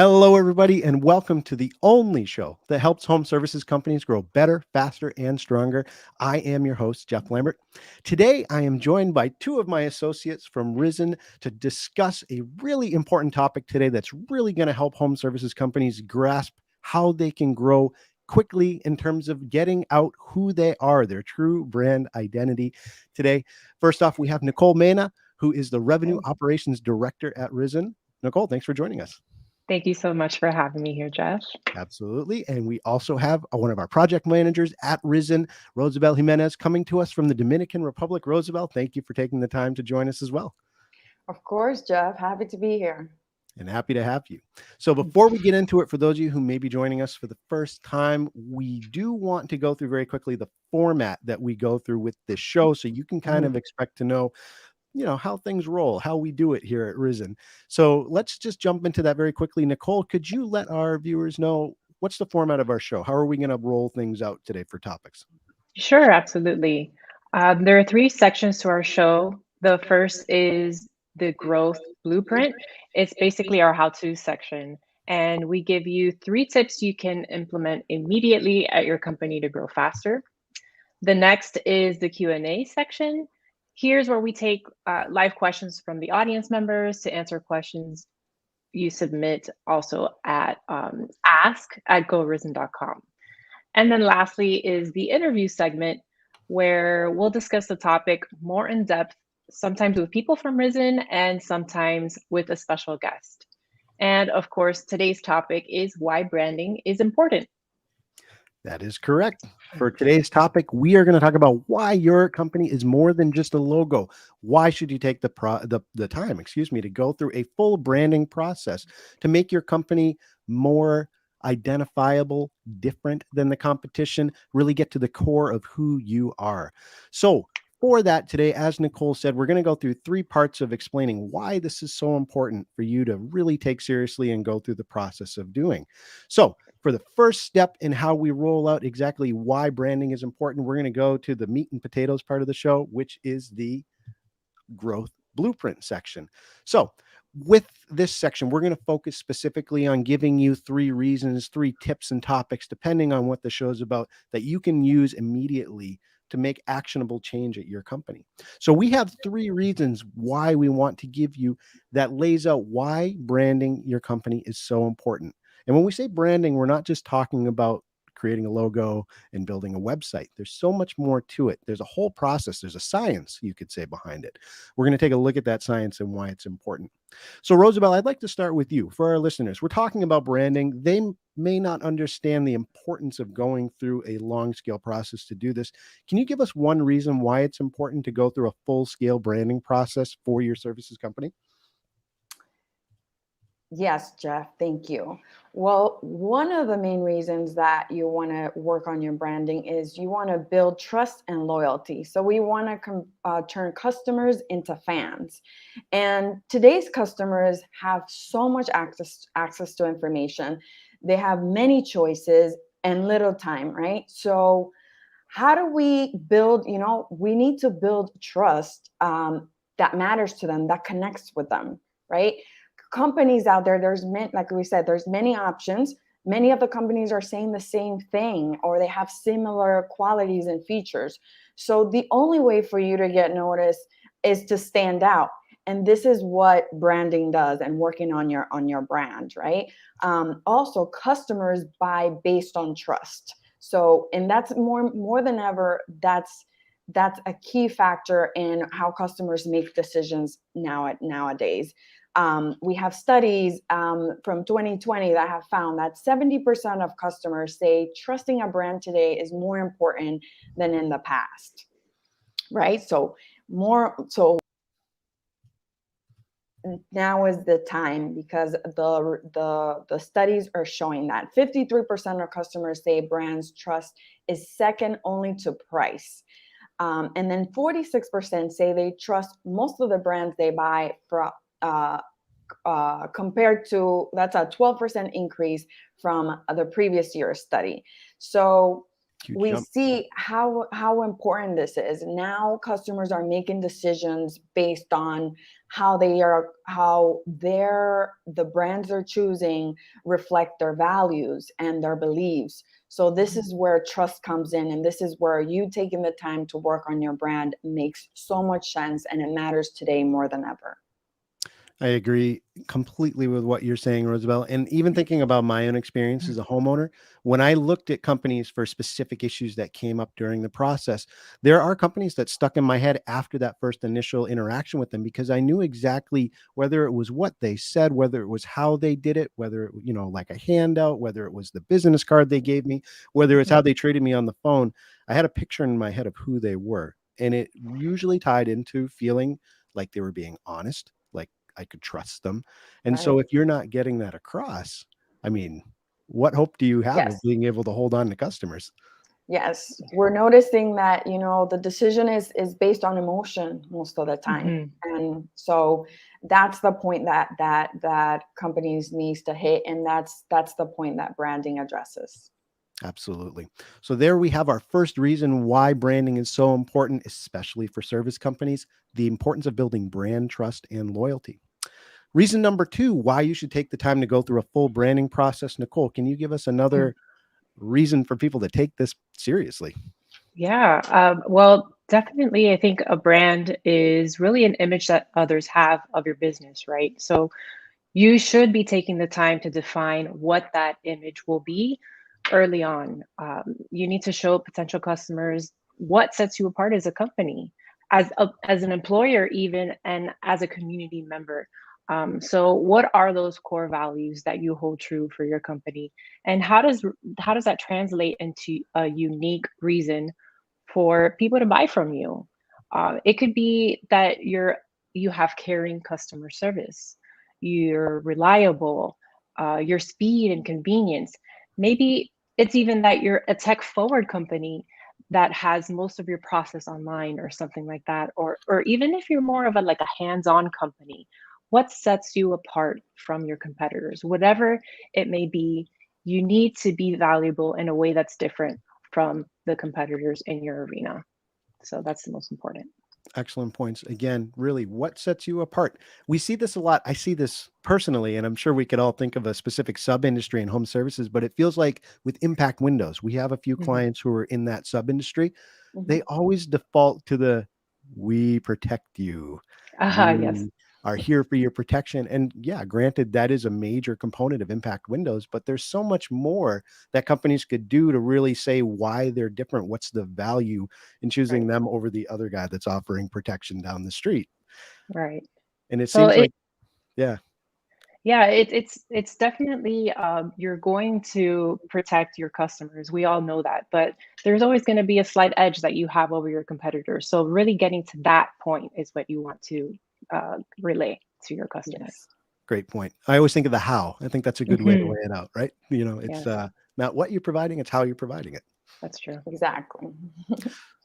Hello, everybody, and welcome to the only show that helps home services companies grow better, faster, and stronger. I am your host, Jeff Lambert. Today, I am joined by two of my associates from Rizen to discuss a really important topic today that's really going to help home services companies grasp how they can grow quickly in terms of getting out who they are, their true brand identity. Today, first off, we have Nicole Mena, who is the Revenue Operations Director at Rizen. Nicole, thanks for joining us. Thank you so much for having me here, Jeff. Absolutely. And we also have one of our project managers at Rizen, Rosabel Jimenez, coming to us from the Dominican Republic. Rosabel, thank you for taking the time to join us as well. Of course, Jeff. Happy to be here. And happy to have you. So before we get into it, for those of you who may be joining us for the first time, we do want to go through very quickly the format that we go through with this show, so you can kind of expect to know how things roll, how we do it here at Rizen. So let's just jump into that very quickly. Nicole, could you let our viewers know what's the format of our show? How are we going to roll things out today for topics? Sure, absolutely. There are three sections to our show. The first is the growth blueprint. It's basically our how-to section. And we give you 3 tips you can implement immediately at your company to grow faster. The next is the Q&A section. Here's where we take live questions from the audience members to answer questions you submit also at ask@gorisen.com. And then lastly is the interview segment, where we'll discuss the topic more in depth, sometimes with people from Rizen and sometimes with a special guest. And of course, today's topic is why branding is important. That is correct. For today's topic, we are going to talk about why your company is more than just a logo. Why should you take the time, to go through a full branding process to make your company more identifiable, different than the competition, really get to the core of who you are. So for that today, as Nicole said, we're going to go through 3 parts of explaining why this is so important for you to really take seriously and go through the process of doing. So for the first step in how we roll out exactly why branding is important, we're going to go to the meat and potatoes part of the show, which is the growth blueprint section. So with this section, we're going to focus specifically on giving you 3 reasons, 3 tips and topics, depending on what the show is about, that you can use immediately to make actionable change at your company. So we have 3 reasons why we want to give you that lays out why branding your company is so important. And when we say branding, we're not just talking about creating a logo and building a website. There's so much more to it. There's a whole process. There's a science, you could say, behind it. We're going to take a look at that science and why it's important. So, Rosabel, I'd like to start with you. For our listeners, we're talking about branding. They may not understand the importance of going through a long-scale process to do this. Can you give us one reason why it's important to go through a full-scale branding process for your services company? Yes, Jeff, thank you. Well, one of the main reasons that you want to work on your branding is you want to build trust and loyalty. So we want to turn customers into fans. And today's customers have so much access to information. They have many choices and little time, right? So how do we build, we need to build trust that matters to them, that connects with them, right? Companies out there, like we said, there's many options. Many of the companies are saying the same thing, or they have similar qualities and features. So the only way for you to get noticed is to stand out. And this is what branding does, and working on your brand, right? Also, customers buy based on trust. So, and that's more than ever, that's a key factor in how customers make decisions nowadays. We have studies from 2020 that have found that 70% of customers say trusting a brand today is more important than in the past, right? So now is the time, because the studies are showing that 53% of customers say brands trust is second only to price. And then 46% say they trust most of the brands they buy from, compared to, that's a 12% increase from the previous year's study. So we see how important this is. Now customers are making decisions based on how the brands they're choosing reflect their values and their beliefs. So this is where trust comes in, and this is where you taking the time to work on your brand makes so much sense, and it matters today more than ever. I agree completely with what you're saying, Roosevelt. And even thinking about my own experience as a homeowner, when I looked at companies for specific issues that came up during the process, there are companies that stuck in my head after that first initial interaction with them, because I knew exactly whether it was what they said, whether it was how they did it, whether, like a handout, whether it was the business card they gave me, whether it's how they treated me on the phone. I had a picture in my head of who they were. And it usually tied into feeling like they were being honest, like I could trust them. And Right. so if you're not getting that across, I mean, what hope do you have of Yes. being able to hold on to customers? Yes, we're noticing that, the decision is based on emotion most of the time. Mhm. And so that's the point that companies needs to hit, and that's the point that branding addresses. Absolutely. So there we have our first reason why branding is so important, especially for service companies, the importance of building brand trust and loyalty. Reason number two, why you should take the time to go through a full branding process. Nicole, can you give us another reason for people to take this seriously? Yeah, well, definitely, I think a brand is really an image that others have of your business, right? So you should be taking the time to define what that image will be early on. You need to show potential customers what sets you apart as a company, as an employer, even, and as a community member. So, what are those core values that you hold true for your company, and how does that translate into a unique reason for people to buy from you? It could be that you have caring customer service, you're reliable, your speed and convenience. Maybe it's even that you're a tech forward company that has most of your process online or something like that, or even if you're more of a like a hands-on company, what sets you apart from your competitors? Whatever it may be, you need to be valuable in a way that's different from the competitors in your arena. So that's the most important. Excellent points. Again, really, what sets you apart? We see this a lot. I see this personally, and I'm sure we could all think of a specific sub industry in home services, but it feels like with impact windows, we have a few Mhm. clients who are in that sub industry. Mhm. They always default to the we protect you. Yes. We are here for your protection. And yeah, granted, that is a major component of impact windows, but there's so much more that companies could do to really say why they're different. What's the value in choosing Right. them over the other guy that's offering protection down the street? Right. And it So seems like, yeah, yeah, it's definitely, you're going to protect your customers. We all know that, but there's always going to be a slight edge that you have over your competitors. So really getting to that point is what you want to relay to your customers. Yes. great point. I always think of the how. I think that's a good way to Hmm. lay it out, right? It's Yes, not what you're providing, it's how you're providing it. that's true. Exactly.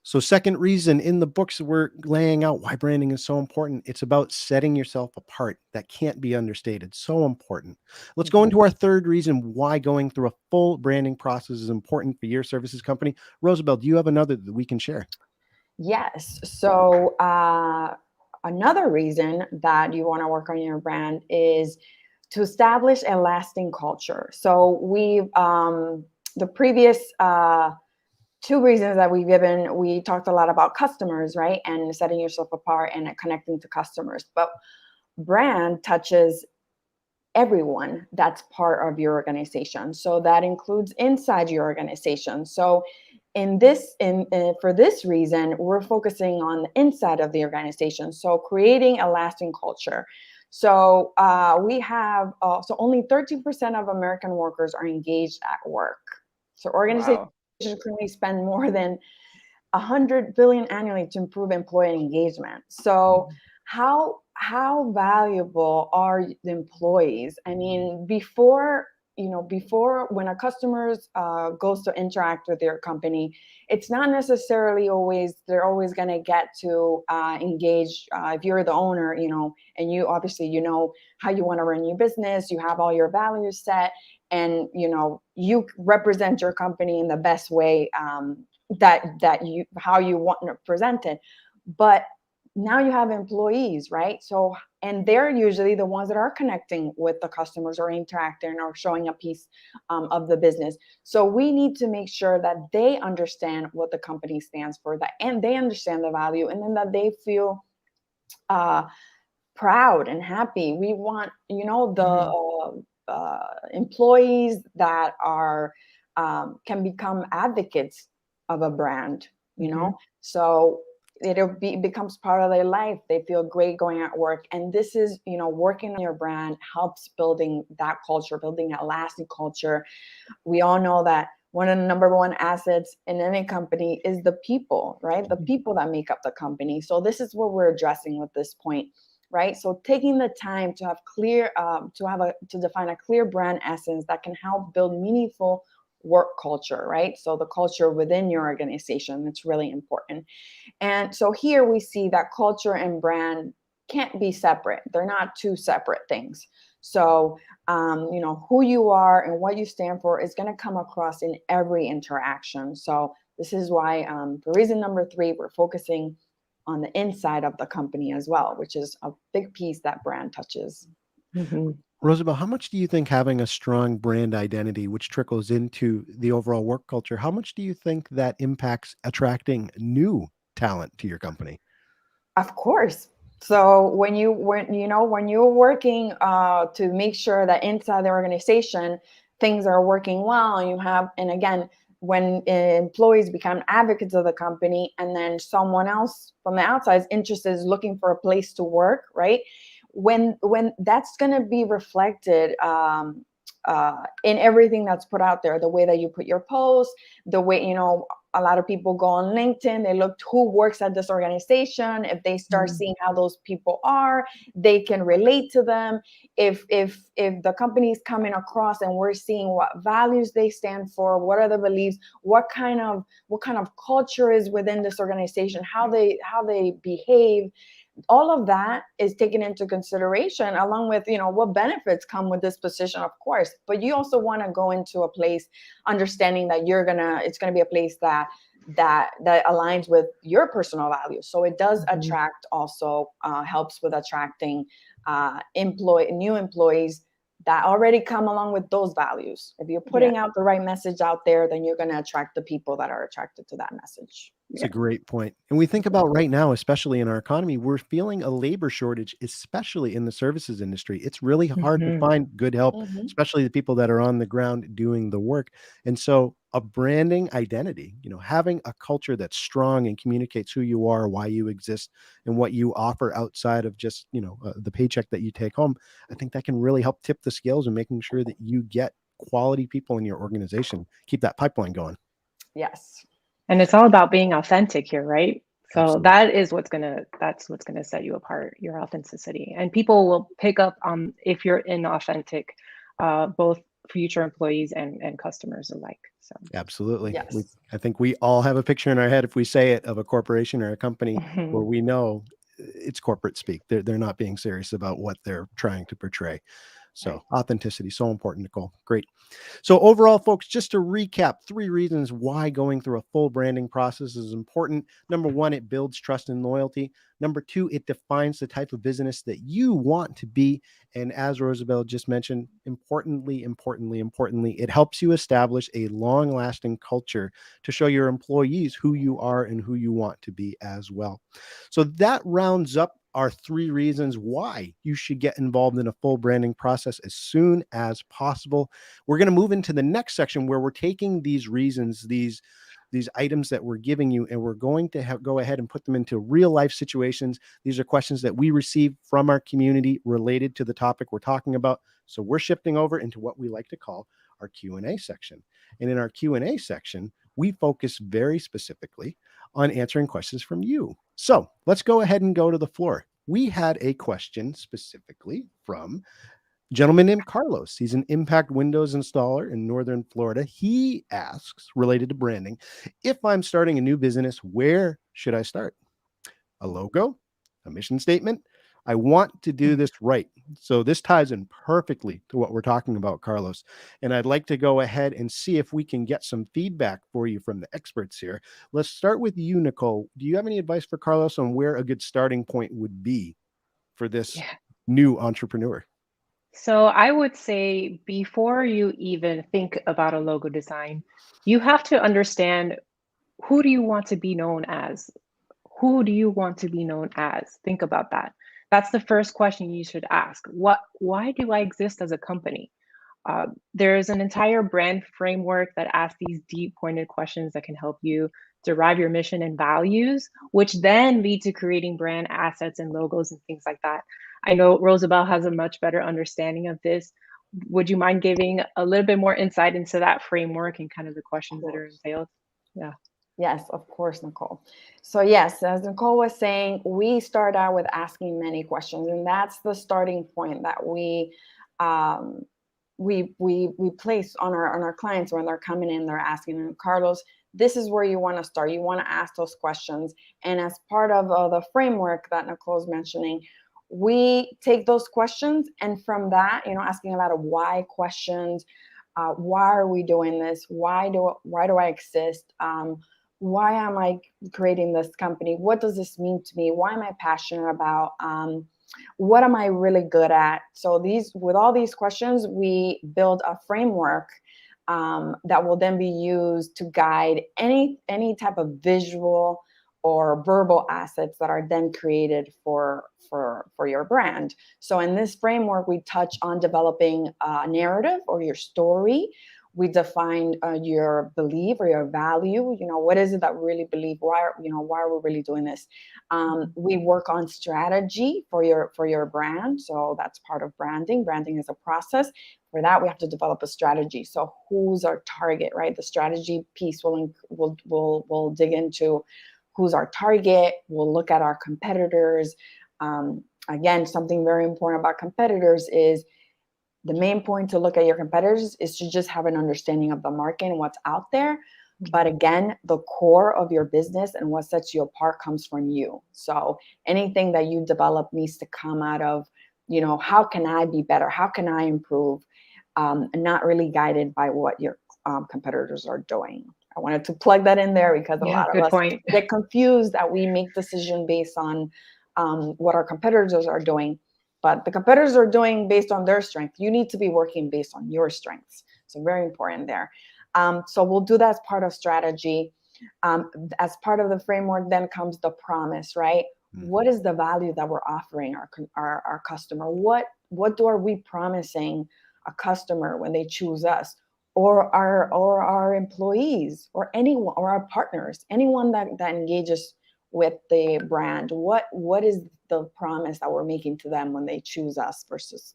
So second reason in the books, we're laying out why branding is so important. It's about setting yourself apart. That can't be understated. So important. Let's go Mhm. into our third reason why going through a full branding process is important for your services company. Rosabelle, do you have another that we can share? Yes. So another reason that you want to work on your brand is to establish a lasting culture. So the previous two reasons that we've given, we talked a lot about customers, right? And setting yourself apart and connecting to customers. But brand touches everyone that's part of your organization. So that includes inside your organization. So for this reason, we're focusing on the inside of the organization. So creating a lasting culture. So we have so only 13% of American workers are engaged at work. So organizations Wow. currently spend more than 100 billion annually to improve employee engagement. So how valuable are the employees? I mean, before when a customers goes to interact with your company, it's not necessarily always they're always going to get to engage. If you're the owner, and you obviously how you want to run your business, you have all your values set, and you represent your company in the best way that you how you want to present it. But now you have employees, right? So, and they're usually the ones that are connecting with the customers or interacting or showing a piece of the business. So we need to make sure that they understand what the company stands for, that and they understand the value, and then that they feel uh, proud and happy. We want, employees that are can become advocates of a brand, so becomes part of their life. They feel great going at work. And this is, working on your brand helps building that culture, building that lasting culture. We all know that one of the number one assets in any company is the people, right? The people that make up the company. So this is what we're addressing with this point, right? So taking the time to have to define a clear brand essence that can help build meaningful work culture, right? So the culture within your organization, it's really important. And so here we see that culture and brand can't be separate. They're not two separate things. So, who you are and what you stand for is going to come across in every interaction. So this is why, for reason number 3, we're focusing on the inside of the company as well, which is a big piece that brand touches. Mm-hmm. Rosabelle, how much do you think having a strong brand identity, which trickles into the overall work culture, how much do you think that impacts attracting new talent to your company? Of course. So when you're working to make sure that inside the organization things are working well, and again, when employees become advocates of the company, and then someone else from the outside is interested, is looking for a place to work, right? When that's going to be reflected in everything that's put out there, the way that you put your posts, the way, a lot of people go on LinkedIn, they look who works at this organization. If they start seeing how those people are, they can relate to them. If the company is coming across and we're seeing what values they stand for, what are the beliefs, what kind of culture is within this organization, how they behave, all of that is taken into consideration, along with, what benefits come with this position, of course. But you also want to go into a place understanding that it's going to be a place that aligns with your personal values. So it does attract, also helps with attracting new employees that already come along with those values. If you're putting out the right message out there, then you're going to attract the people that are attracted to that message. It's a great point. And we think about right now, especially in our economy, we're feeling a labor shortage, especially in the services industry. It's really hard to find good help, especially the people that are on the ground doing the work. And so a branding identity, having a culture that's strong and communicates who you are, why you exist, and what you offer outside of just, the paycheck that you take home. I think that can really help tip the scales and making sure that you get quality people in your organization, keep that pipeline going. Yes. And it's all about being authentic here, right? So Absolutely. that's what's gonna set you apart, your authenticity. And people will pick up if you're inauthentic, both future employees and customers alike. So Absolutely. Yes. I think we all have a picture in our head, if we say it, of a corporation or a company where we know it's corporate speak. They're not being serious about what they're trying to portray. So authenticity, so important, Nicole. Great. So overall, folks, just to recap, 3 reasons why going through a full branding process is important. Number 1, it builds trust and loyalty. Number 2, it defines the type of business that you want to be. And as Rosabelle just mentioned, importantly, it helps you establish a long-lasting culture to show your employees who you are and who you want to be as well. So that rounds up our 3 reasons why you should get involved in a full branding process as soon as possible. We're going to move into the next section where we're taking these reasons, these items that we're giving you, and we're going to go ahead and put them into real life situations. These are questions that we receive from our community related to the topic we're talking about. So we're shifting over into what we like to call our Q&A section. And in our Q&A section, we focus very specifically on answering questions from you. So let's go ahead and go to the floor. We had a question specifically from a gentleman named Carlos. He's an Impact Windows installer in Northern Florida. He asks, related to branding, if I'm starting a new business, where should I start? A logo, a mission statement, I want to do this right. So this ties in perfectly to what we're talking about, Carlos. And I'd like to go ahead and see if we can get some feedback for you from the experts here. Let's start with you, Nicole. Do you have any advice for Carlos on where a good starting point would be for this Yeah. new entrepreneur? So I would say before you even think about a logo design, you have to understand, who do you want to be known as? Who do you want to be known as? Think about that. That's the first question you should ask. Why do I exist as a company? There's an entire brand framework that asks these deep, pointed questions that can help you derive your mission and values, which then lead to creating brand assets and logos and things like that. I know Rosabelle has a much better understanding of this. Would you mind giving a little bit more insight into that framework and kind of the questions that are entailed? Yeah. Yes, of course, Nicole. So yes, as Nicole was saying, we start out with asking many questions, and that's the starting point that um, we place on our clients when they're coming in. They're asking them, Carlos, this is where you want to start. You want to ask those questions, and as part of the framework that Nicole's mentioning, we take those questions, and from that, asking a lot of why questions. Why are we doing this? Why do I exist? Why am I creating this company? What does this mean to me? Why am I passionate about? What am I really good at? So with all these questions, we build a framework that will then be used to guide any type of visual or verbal assets that are then created for your brand. So in this framework, we touch on developing a narrative or your story. We define your belief or your value. What is it that we really believe? Why are we really doing this? We work on strategy for your brand. So that's part of branding. Branding is a process. For that, we have to develop a strategy. So who's our target, right? The strategy piece will dig into who's our target. We'll look at our competitors. Again, something very important about competitors is the main point to look at your competitors is to just have an understanding of the market and what's out there. But again, the core of your business and what sets you apart comes from you. So anything that you develop needs to come out of, how can I be better? How can I improve? And not really guided by what your competitors are doing. I wanted to plug that in there because a lot of Good us point. get confused that we make decisions based on what our competitors are doing. But the competitors are doing based on their strength. You need to be working based on your strengths. So very important there. So we'll do that as part of strategy. As part of the framework, then comes the promise, right? Mm-hmm. What is the value that we're offering our customer? What are we promising a customer when they choose us, or our employees, or anyone, or our partners, anyone that engages with the brand? What is the promise that we're making to them when they choose us versus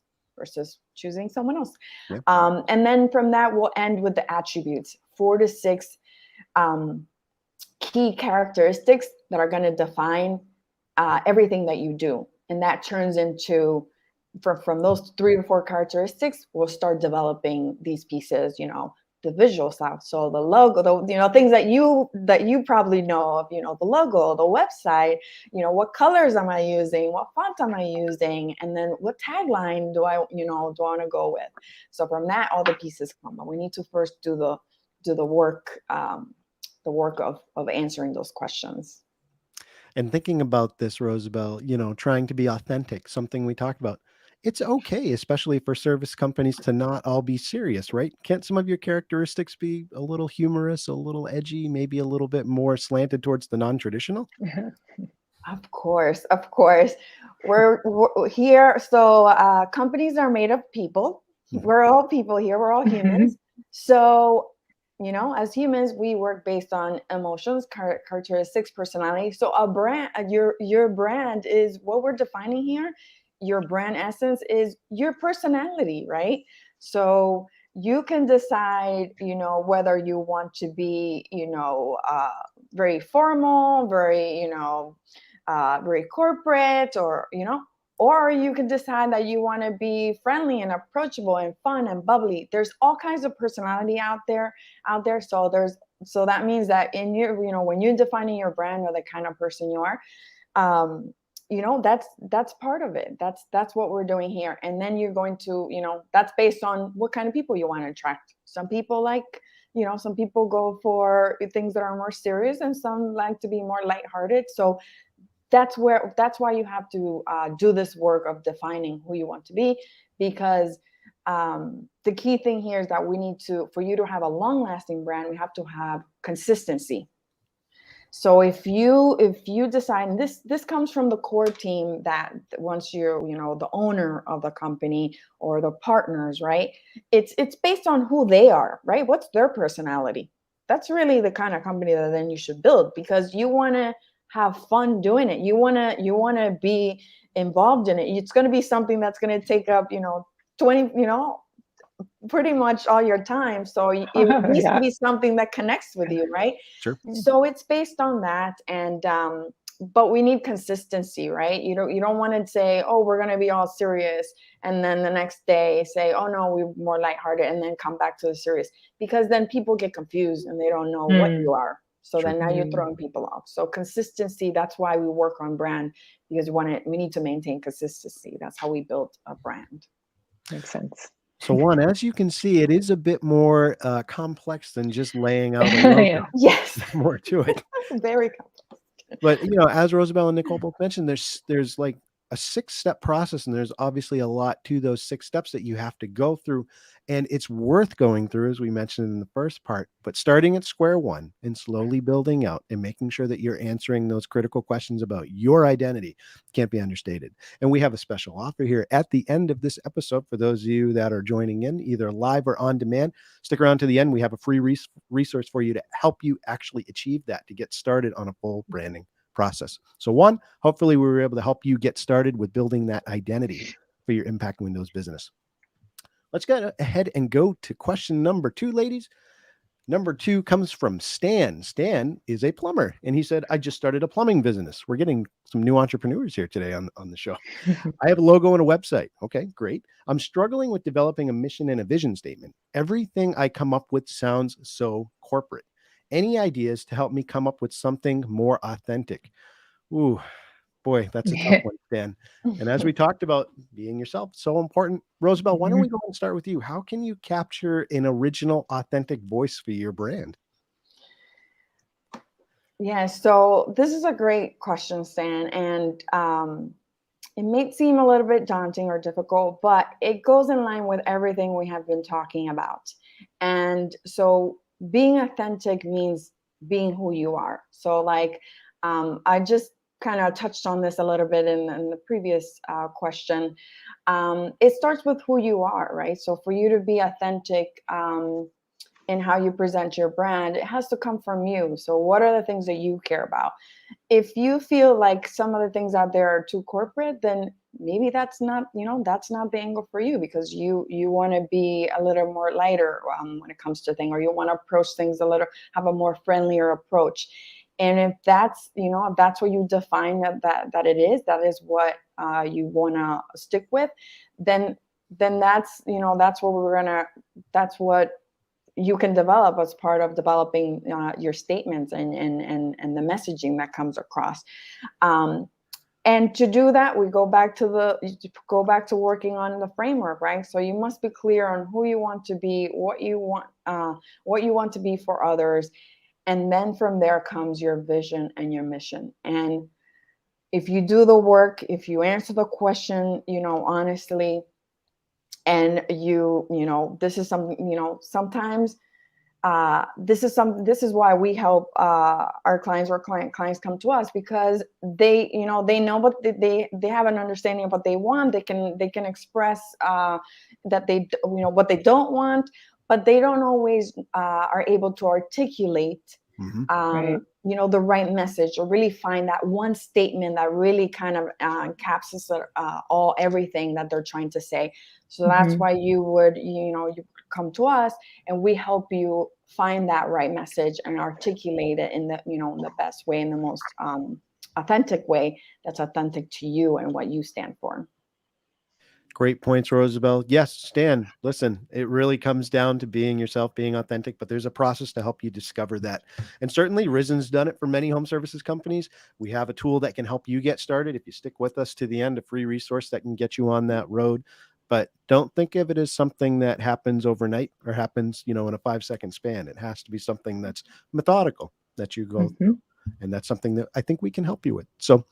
choosing someone else? Yep. And then from that, we'll end with the attributes, 4 to 6 key characteristics that are going to define everything that you do. And that turns into, from those 3 to 4 characteristics, we'll start developing these pieces, the visual stuff. So the logo, things that you probably know of, the logo, the website, what colors am I using? What font am I using? And then what tagline do I want to go with? So from that, all the pieces come. But we need to first do the work of answering those questions. And thinking about this, Rosabelle, trying to be authentic, something we talked about. It's okay, especially for service companies, to not all be serious, right? Can't some of your characteristics be a little humorous, a little edgy, maybe a little bit more slanted towards the non-traditional? Of course. We're here. So companies are made of people. We're all people here. We're all humans. So, as humans, we work based on emotions, characteristics, personality. So a brand, your brand is what we're defining here. Your brand essence is your personality, right? So you can decide, whether you want to be, very formal, very, very corporate, or you can decide that you want to be friendly and approachable and fun and bubbly. There's all kinds of personality out there. So that means that in your, when you're defining your brand or the kind of person you are, that's part of it. That's what we're doing here. And then you're going to, that's based on what kind of people you want to attract. Some people some people go for things that are more serious, and some like to be more lighthearted. So that's why you have to do this work of defining who you want to be, because the key thing here is that for you to have a long-lasting brand, we have to have consistency. So if you decide, and this comes from the core team, that once you're the owner of the company or the partners, right? It's based on who they are, right? What's their personality? That's really the kind of company that then you should build, because you want to have fun doing it. You want to be involved in it. It's going to be something that's going to take up 20 pretty much all your time. So it needs to be something that connects with you, right? Sure. So it's based on that. And but we need consistency, right? You don't want to say, oh, we're going to be all serious, and then the next day say, oh no, we're more lighthearted, and then come back to the serious, because then people get confused and they don't know what you are. So then now you're throwing people off. So consistency, that's why we work on brand, because we need to maintain consistency. That's how we build a brand. Makes sense. So Juan, as you can see, it is a bit more complex than just laying out a logo. Yes. There's more to it. Very complex. But as Rosabelle and Nicole both mentioned, there's like a 6-step process, and there's obviously a lot to those 6 steps that you have to go through, and it's worth going through, as we mentioned in the first part. But starting at square one and slowly building out and making sure that you're answering those critical questions about your identity can't be understated. And we have a special offer here at the end of this episode for those of you that are joining in either live or on demand. Stick around to the end. We have a free resource for you to help you actually achieve that, to get started on a full branding process. So one, hopefully we were able to help you get started with building that identity for your Impact Windows business. Let's go ahead and go to question number 2, ladies. Number 2 comes from Stan. Stan is a plumber, and he said, I just started a plumbing business. We're getting some new entrepreneurs here today on the show. I have a logo and a website. Okay, great. I'm struggling with developing a mission and a vision statement. Everything I come up with sounds so corporate. Any ideas to help me come up with something more authentic? Ooh, boy, that's a tough one, Dan. And as we talked about, being yourself, so important. Rosabelle, why don't we go and start with you? How can you capture an original, authentic voice for your brand? Yeah, so this is a great question, Stan. And it may seem a little bit daunting or difficult, but it goes in line with everything we have been talking about. And so being authentic means being who you are. So like, I just kind of touched on this a little bit in the previous question. It starts with who you are, right? So for you to be authentic in how you present your brand, it has to come from you. So what are the things that you care about? If you feel like some of the things out there are too corporate, then maybe that's not the angle for you, because you want to be a little more lighter when it comes to things, or you want to approach things have a more friendlier approach. And if that's what you define that it is, that is what you want to stick with, then that's what you can develop as part of developing your statements and the messaging that comes across. And to do that, we go back to working on the framework, right? So you must be clear on who you want to be, what you want to be for others. And then from there comes your vision and your mission. And if you do the work, if you answer the question, honestly, and this is something, sometimes this is why we help our clients, or clients come to us, because they know what they have an understanding of what they want. They can express that what they don't want, but they don't always are able to articulate Right. the right message, or really find that one statement that really kind of encapsulates everything that they're trying to say. So that's why you come to us, and we help you find that right message and articulate it in the best way, in the most authentic way that's authentic to you and what you stand for. Great points, Rosabelle. Yes, Stan, listen, it really comes down to being yourself, being authentic, but there's a process to help you discover that. And certainly Rizen's done it for many home services companies. We have a tool that can help you get started. If you stick with us to the end, a free resource that can get you on that road. But don't think of it as something that happens overnight or happens, in a 5-second span. It has to be something that's methodical that you go through. And that's something that I think we can help you with. So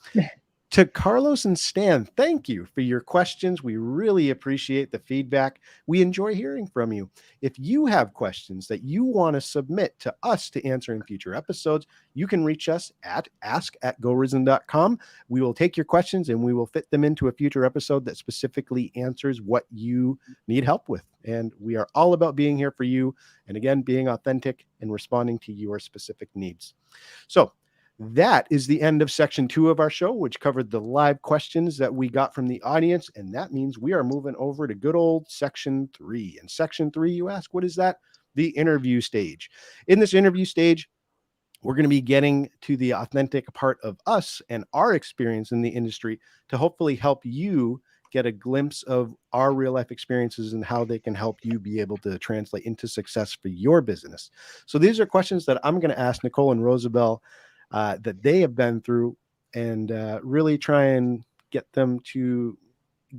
to Carlos and Stan, thank you for your questions. We really appreciate the feedback. We enjoy hearing from you. If you have questions that you want to submit to us to answer in future episodes, you can reach us at ask@gorizen.com. We will take your questions and we will fit them into a future episode that specifically answers what you need help with. And we are all about being here for you. And again, being authentic and responding to your specific needs. So, that is the end of section 2 of our show, which covered the live questions that we got from the audience. And that means we are moving over to good old section 3. And section 3, you ask, what is that? The interview stage. In this interview stage, we're going to be getting to the authentic part of us and our experience in the industry to hopefully help you get a glimpse of our real life experiences and how they can help you be able to translate into success for your business. So these are questions that I'm going to ask Nicole and Rosabelle that they have been through and really try and get them to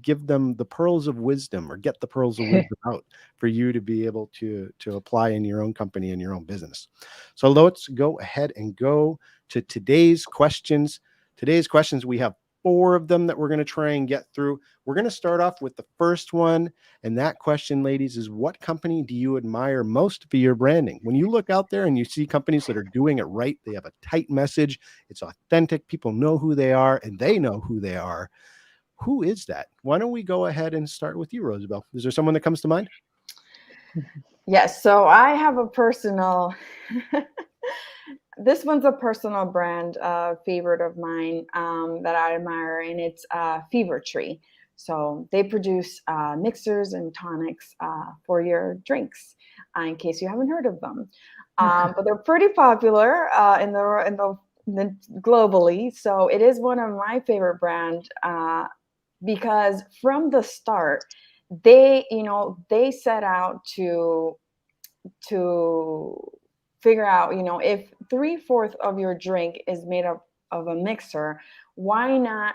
give them the pearls of wisdom or get the pearls of wisdom out for you to be able to apply in your own company and your own business. So let's go ahead and go to today's questions. Today's questions, we have 4 of them that we're going to try and get through. We're going to start off with the first one. And that question, ladies, is what company do you admire most for your branding? When you look out there and you see companies that are doing it right, they have a tight message, it's authentic, people know who they are, and they know who they are. Who is that? Why don't we go ahead and start with you, Rosabelle? Is there someone that comes to mind? Yes, so I have a personal, this one's a personal brand favorite of mine that I admire, and it's Fever Tree. So they produce mixers and tonics for your drinks, in case you haven't heard of them. But they're pretty popular in the globally. So it is one of my favorite brands because from the start, they set out to figure out, if 3/4 of your drink is made up of a mixer, why not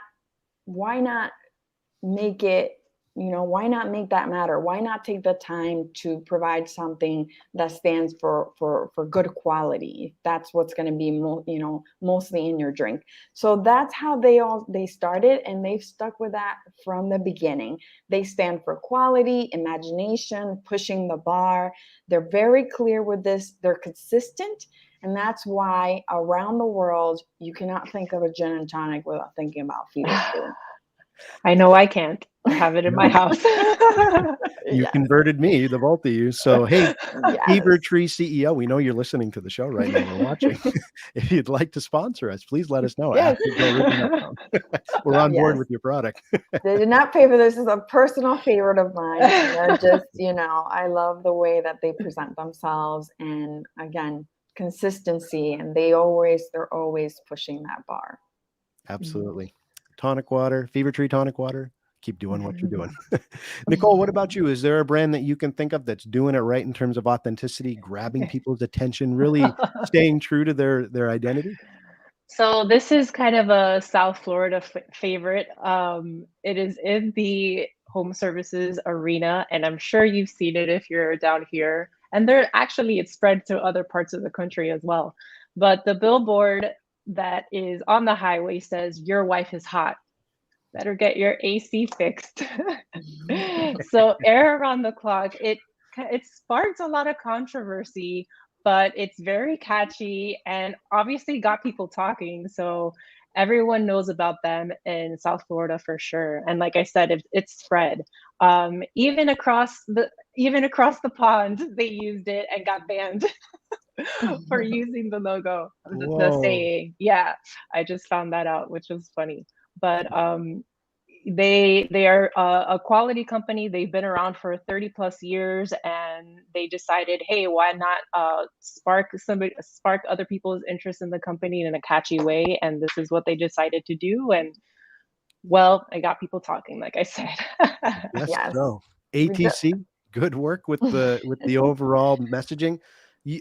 make it, why not make that matter? Why not take the time to provide something that stands for good quality? That's what's going to be mostly in your drink. So that's how they started, and they've stuck with that from the beginning. They stand for quality, imagination, pushing the bar. They're very clear with this. They're consistent. And that's why around the world, you cannot think of a gin and tonic without thinking about Fever Tree. I know I can't. I have it in my house. You converted me, the both of you. So, hey, Yes. Fever Tree CEO, we know you're listening to the show right now. We're watching. If you'd like to sponsor us, please let us know. Yes. We're on board Yes. with your product. They did not pay for this. This is a personal favorite of mine. And they're just, I love the way that they present themselves. And again, consistency. And they're always pushing that bar. Absolutely. Tonic water, Fever Tree tonic water. Keep doing what you're doing. Nicole, what about you? Is there a brand that you can think of that's doing it right in terms of authenticity, grabbing people's attention, really staying true to their identity? So this is kind of a South Florida favorite. It is in the home services arena, and I'm sure you've seen it if you're down here. And it's spread to other parts of the country as well. But the billboard that is on the highway says, "Your wife is hot. Better get your AC fixed." So air around the clock. It sparked a lot of controversy, but it's very catchy and obviously got people talking. So everyone knows about them in South Florida for sure. And like I said, it's spread. Even across the pond, they used it and got banned for using the logo, the saying. Yeah, I just found that out, which was funny. But they are a quality company. They've been around for 30 plus years, and they decided, hey, why not spark other people's interest in the company in a catchy way? And this is what they decided to do, and well, it got people talking, like I said. Yes, Yes. so We do. ATC, good work with the overall messaging.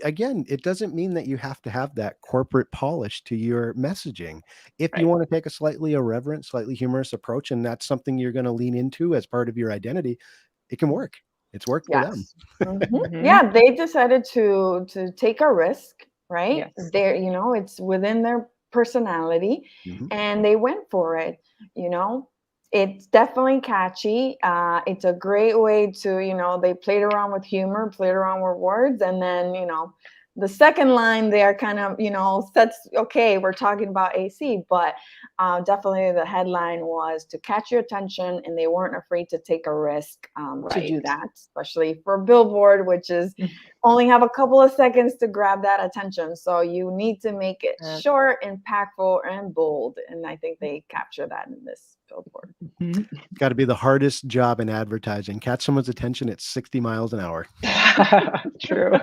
Again, it doesn't mean that you have to have that corporate polish to your messaging. If you Right. want to take a slightly irreverent, slightly humorous approach, and that's something you're going to lean into as part of your identity, it can work. It's worked for them. Yes. Hmm. Yeah, they decided to take a risk, right? Yes. They're, it's within their personality, Mhm. and they went for it. You know, it's definitely catchy. It's a great way to, they played around with humor, played around with words, and then, the second line there kind of, sets, okay, we're talking about AC, but definitely the headline was to catch your attention, and they weren't afraid to take a risk to Right. do that, especially for a billboard, which is only have a couple of seconds to grab that attention. So you need to make it Uh, short, impactful, and bold. And I think they capture that in this billboard. mhm. Got to be the hardest job in advertising. Catch someone's attention at 60 miles an hour. True.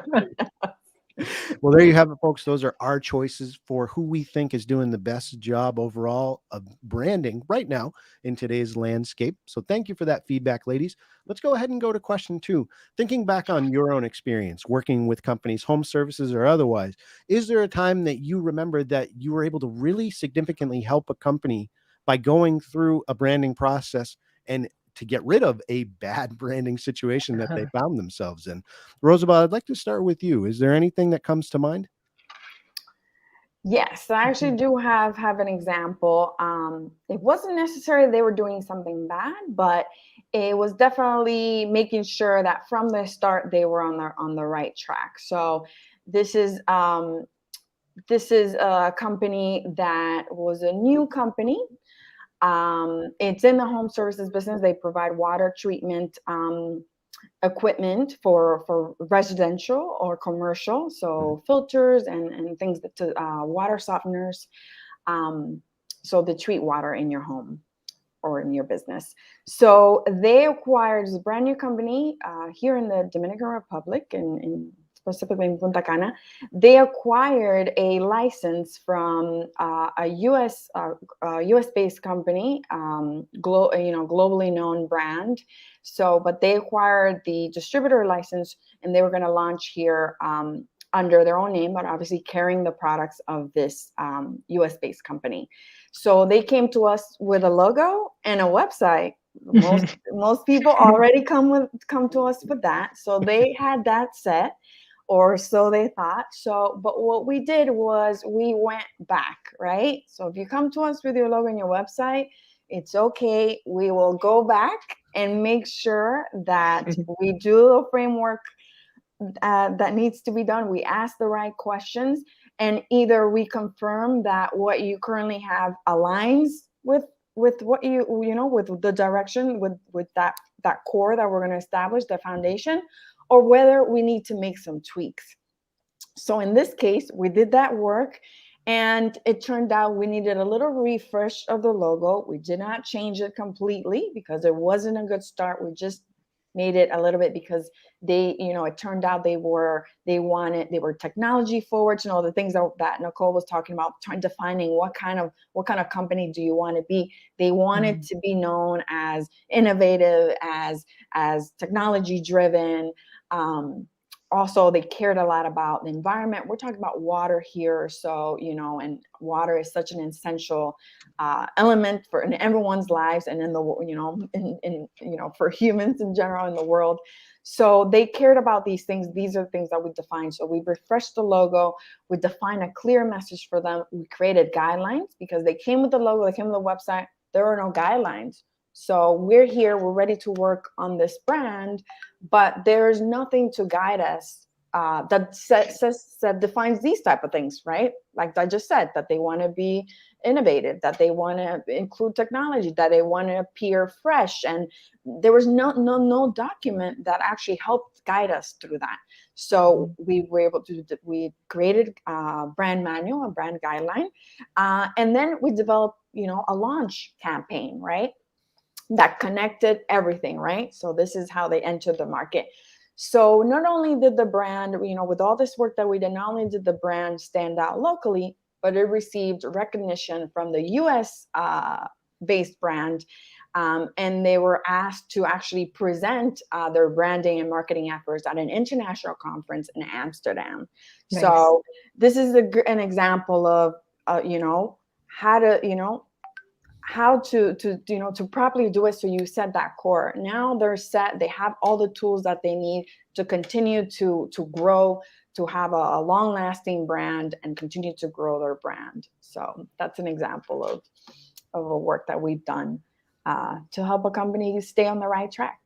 Well, there you have it, folks. Those are our choices for who we think is doing the best job overall of branding right now in today's landscape. So thank you for that feedback, ladies. Let's go ahead and go to question 2. Thinking back on your own experience working with companies, home services or otherwise, is there a time that you remember that you were able to really significantly help a company by going through a branding process and to get rid of a bad branding situation that they found themselves in? Roosevelt, I'd like to start with you. Is there anything that comes to mind? Yes, I actually do have an example. It wasn't necessarily they were doing something bad, but it was definitely making sure that from the start they were on the right track. So this is a company that was a new company. It's in the home services business. They provide water treatment equipment for residential or commercial, so filters and things that to water softeners, um, so they treat water in your home or in your business. So they acquired this brand new company here in the Dominican Republic, in specifically in Punta Cana. They acquired a license from a US based company, globally known brand. So, but they acquired the distributor license, and they were going to launch here under their own name, but obviously carrying the products of this US based company. So they came to us with a logo and a website. Most people already come to us with that. So they had that set, or so they thought. So, but what we did was we went back, right? So if you come to us with your logo and your website, it's okay. We will go back and make sure that we do the framework that needs to be done. We ask the right questions, and either we confirm that what you currently have aligns with what with the direction, with that core that we're going to establish, the foundation, or whether we need to make some tweaks. So in this case, we did that work, and it turned out we needed a little refresh of the logo. We did not change it completely because it wasn't a good start. We just made it a little bit because it turned out they were technology forward, the things that Nicole was talking about, defining what kind of company do you want to be. They wanted to be known as innovative, as technology driven. Also, they cared a lot about the environment. We're talking about water here, so and water is such an essential element in everyone's lives, and in the for humans in general in the world. So they cared about these things. These are things that we defined. So we refreshed the logo. We defined a clear message for them. We created guidelines because they came with the logo. They came with the website. There are no guidelines. So we're here. We're ready to work on this brand, but there's nothing to guide us that defines these type of things, right? Like I just said, that they want to be innovative, that they want to include technology, that they want to appear fresh, and there was no document that actually helped guide us through that. So we were able to we created a brand manual, a brand guideline, and then we developed a launch campaign, right? That connected everything, right? So this is how they entered the market. So not only did the brand, with all this work that we did, not only did the brand stand out locally, but it received recognition from the U.S. based brand. And they were asked to actually present their branding and marketing efforts at an international conference in Amsterdam. Nice. So this is an example of, how to, how to to properly do it. So you set that core. Now they're set. They have all the tools that they need to continue to grow, to have a long-lasting brand and continue to grow their brand. So that's an example of a work that we've done to help a company stay on the right track.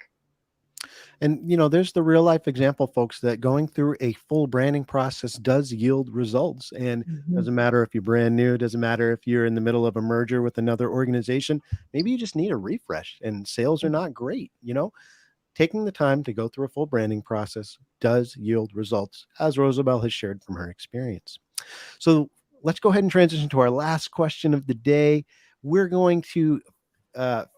And there's the real life example, folks, that going through a full branding process does yield results. And doesn't matter if you're brand new, doesn't matter if you're in the middle of a merger with another organization. Maybe you just need a refresh and sales are not great. Taking the time to go through a full branding process does yield results, as Rosabelle has shared from her experience. So let's go ahead and transition to our last question of the day. We're going to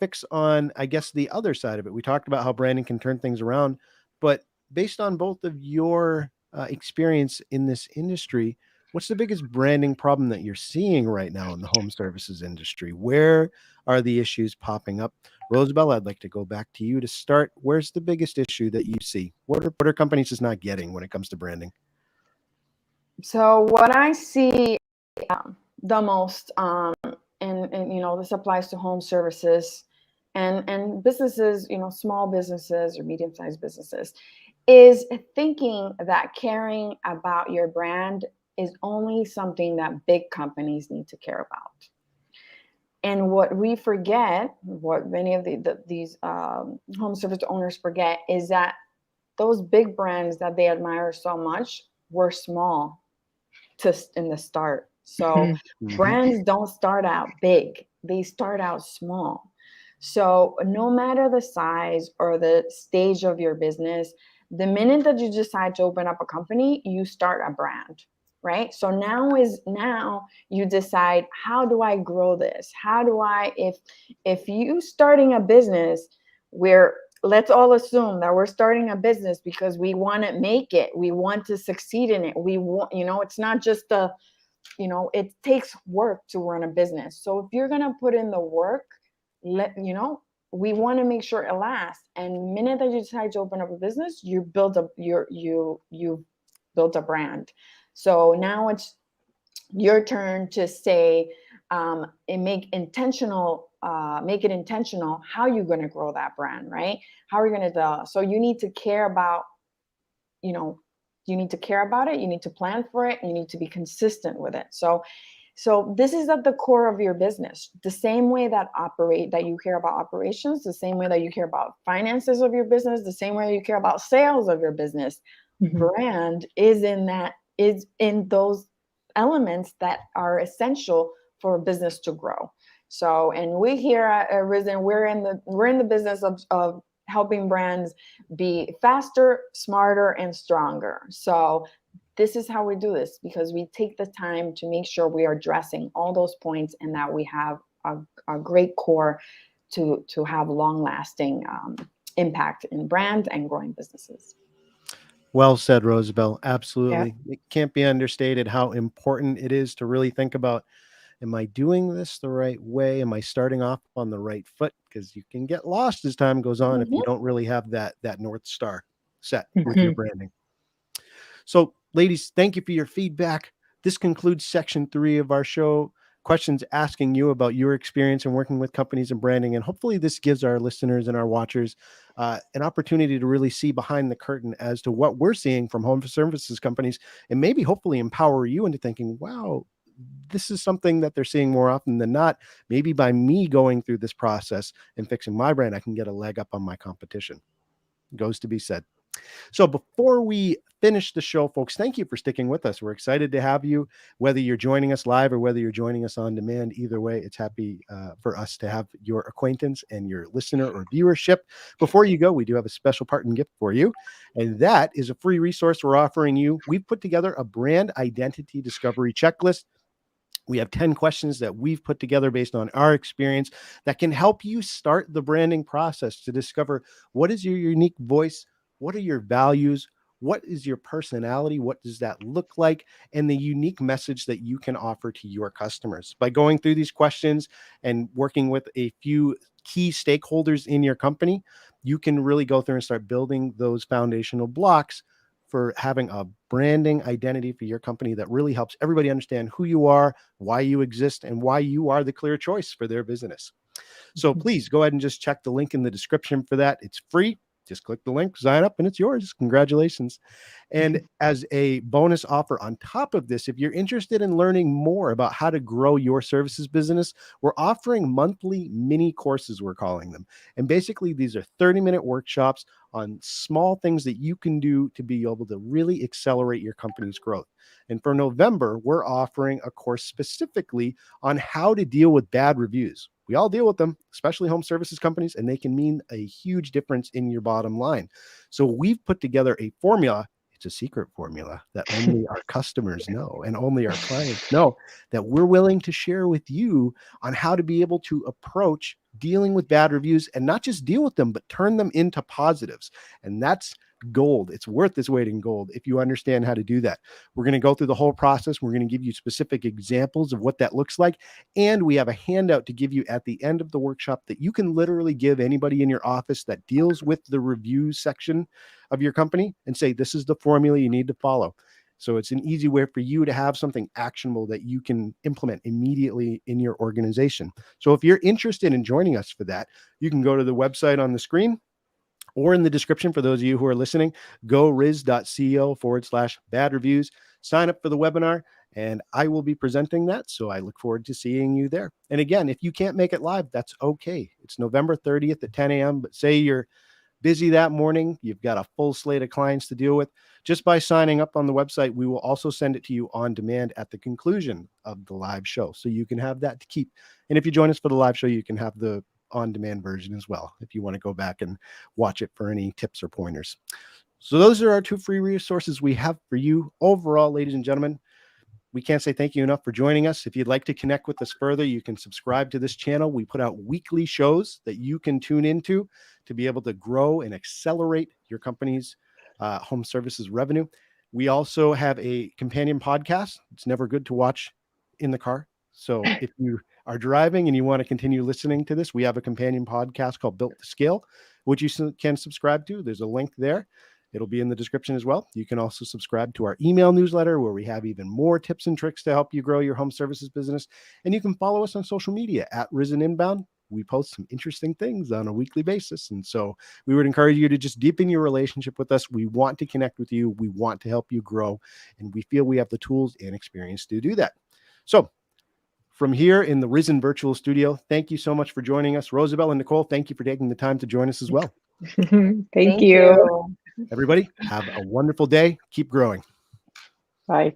fix on, I guess, the other side of it. We talked about how branding can turn things around, but based on both of your experience in this industry, what's the biggest branding problem that you're seeing right now in the home services industry? Where are the issues popping up? Rosabelle, I'd like to go back to you to start. Where's the biggest issue that you see? What are companies just not getting when it comes to branding? So what I see the most, and this applies to home services and businesses, small businesses or medium-sized businesses, is thinking that caring about your brand is only something that big companies need to care about. And what we forget, what many of these home service owners forget, is that those big brands that they admire so much were small in the start. So brands don't start out big, they start out small. So no matter the size or the stage of your business, the minute that you decide to open up a company, you start a brand, right? So now you decide, how do I grow this? How do I, if you starting a business where, let's all assume that we're starting a business because we want to make it, we want to succeed in it, we want, it's not just it takes work to run a business. So if you're going to put in the work, we want to make sure it lasts. And the minute that you decide to open up a business, you build you built a brand. So now it's your turn to say, and make it intentional how you're going to grow that brand, right? How are you going to so you need to care about, you need to care about it, you need to plan for it, and you need to be consistent with it. So this is at the core of your business. The same way that you care about operations, the same way that you care about finances of your business, the same way you care about sales of your business. Brand is in those elements that are essential for a business to grow. So, and we here at Rizen, we're in the business of helping brands be faster, smarter, and stronger. So this is how we do this, because we take the time to make sure we are addressing all those points and that we have a great core to have long-lasting impact in brand and growing businesses. Well said, Rosabelle. Absolutely. Yeah. It can't be understated how important it is to really think about, am I doing this the right way? Am I starting off on the right foot? Because you can get lost as time goes on if you don't really have that North Star set with your branding. So, ladies, thank you for your feedback. This concludes section 3 of our show. Questions asking you about your experience in working with companies and branding. And hopefully this gives our listeners and our watchers an opportunity to really see behind the curtain as to what we're seeing from home services companies, and maybe hopefully empower you into thinking, wow, this is something that they're seeing more often than not. Maybe by me going through this process and fixing my brand, I can get a leg up on my competition. Goes to be said. So before we finish the show, folks, thank you for sticking with us. We're excited to have you, whether you're joining us live or whether you're joining us on demand. Either way, it's happy for us to have your acquaintance and your listener or viewership. Before you go, we do have a special parting gift for you, and that is a free resource we're offering you. We've put together a brand identity discovery checklist. We have 10 questions that we've put together based on our experience that can help you start the branding process to discover what is your unique voice, what are your values, what is your personality? What does that look like? And the unique message that you can offer to your customers. By going through these questions and working with a few key stakeholders in your company, you can really go through and start building those foundational blocks for having a branding identity for your company that really helps everybody understand who you are, why you exist, and why you are the clear choice for their business. So please go ahead and just check the link in the description for that. It's free. Just click the link, sign up, and it's yours. Congratulations. And as a bonus offer on top of this, if you're interested in learning more about how to grow your services business, we're offering monthly mini courses, we're calling them. And basically, these are 30-minute workshops on small things that you can do to be able to really accelerate your company's growth. And for November, we're offering a course specifically on how to deal with bad reviews. We all deal with them, especially home services companies, and they can mean a huge difference in your bottom line. So we've put together a formula. It's a secret formula that only our customers know and only our clients know, that we're willing to share with you on how to be able to approach dealing with bad reviews, and not just deal with them, but turn them into positives. And that's gold. It's worth its weight in gold if you understand how to do that. We're going to go through the whole process. We're going to give you specific examples of what that looks like. And we have a handout to give you at the end of the workshop that you can literally give anybody in your office that deals with the review section of your company and say, this is the formula you need to follow. So it's an easy way for you to have something actionable that you can implement immediately in your organization. So if you're interested in joining us for that, you can go to the website on the screen, or in the description for those of you who are listening. Go riz.co/bad reviews, sign up for the webinar, and I will be presenting that. So I look forward to seeing you there. And again, if you can't make it live, that's okay. It's November 30th at 10 a.m. But say you're busy that morning, you've got a full slate of clients to deal with. Just by signing up on the website, we will also send it to you on demand at the conclusion of the live show. So you can have that to keep. And if you join us for the live show, you can have the on-demand version as well, if you want to go back and watch it for any tips or pointers. So those are our 2 free resources we have for you. Overall, ladies and gentlemen, we can't say thank you enough for joining us. If you'd like to connect with us further, you can subscribe to this channel. We put out weekly shows that you can tune into to be able to grow and accelerate your company's home services revenue. We also have a companion podcast. It's never good to watch in the car. So if you are driving and you want to continue listening to this, we have a companion podcast called Built to Scale, which you can subscribe to. There's a link there. It'll be in the description as well. You can also subscribe to our email newsletter, where we have even more tips and tricks to help you grow your home services business. And you can follow us on social media at Rizen Inbound. We post some interesting things on a weekly basis. And so we would encourage you to just deepen your relationship with us. We want to connect with you. We want to help you grow. And we feel we have the tools and experience to do that. So from here in the Rizen Virtual Studio, thank you so much for joining us. Rosabelle and Nicole, thank you for taking the time to join us as well. Thank you. Everybody, have a wonderful day. Keep growing. Bye.